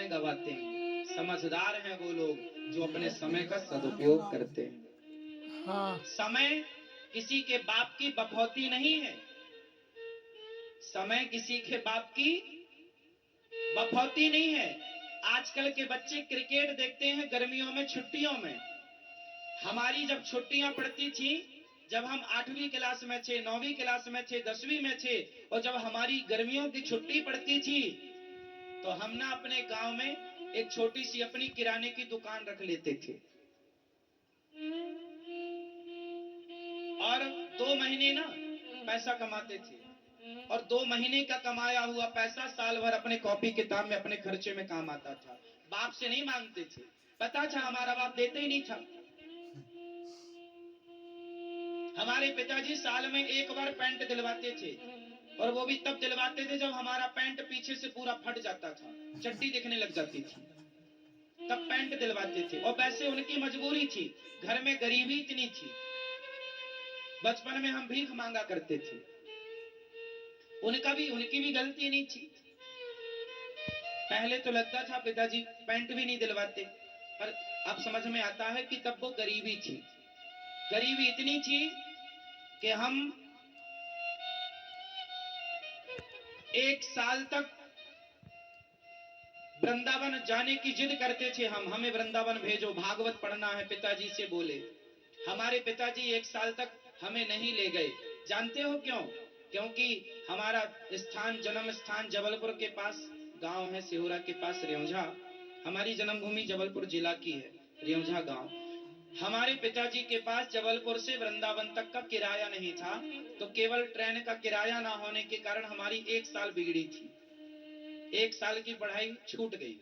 समय गवाते हैं। समझदार हैं वो लोग जो अपने समय का सदुपयोग करते हैं। हाँ। समय किसी के बाप की बखौती नहीं है। समय किसी के बाप की बखौती नहीं है। आजकल के बच्चे क्रिकेट देखते हैं गर्मियों में, छुट्टियों में। हमारी जब छुट्टियां पड़ती थी, जब हम 8वीं क्लास में थे, 9वीं क्लास में थे, 10वीं में थे, और जब हमारी गर्मियों की छुट्टी पड़ती थी, तो हम ना अपने गांव में एक छोटी सी अपनी किराने की दुकान रख लेते थे और 2 महीने ना पैसा कमाते थे, और 2 महीने का कमाया हुआ पैसा साल भर अपने कॉपी किताब में, अपने खर्चे में काम आता था। बाप से नहीं मांगते थे, पता था हमारा बाप देते ही नहीं था। हमारे पिताजी साल में एक बार पैंट दिलवाते थे, और वो भी तब दिलवाते थे जब हमारा पैंट पीछे से पूरा फट जाता था, चड्डी दिखने लग जाती थी, तब पैंट दिलवाते थे। और वैसे उनकी मजबूरी थी, घर में गरीबी इतनी थी। बचपन में हम भीख मांगा करते थे, उनकी भी गलती नहीं थी। पहले तो लगता था पिताजी पैंट भी नहीं दिलवाते, पर अब समझ में आता है कि तब वो गरीबी थी। गरीबी इतनी थी कि हम 1 साल तक वृंदावन जाने की जिद करते थे। हमें वृंदावन भेजो, भागवत पढ़ना है, पिताजी से बोले। हमारे पिताजी 1 साल तक हमें नहीं ले गए। जानते हो क्यों? क्योंकि हमारा स्थान, जन्म स्थान जबलपुर के पास गांव है, सिहोरा के पास रेवझा। हमारी जन्मभूमि जबलपुर जिला की है, रेवझा गांव। हमारे पिताजी के पास जबलपुर से वृंदावन तक का किराया नहीं था, तो केवल ट्रेन का किराया ना होने के कारण हमारी 1 साल बिगड़ी थी। 1 साल की पढ़ाई छूट गई।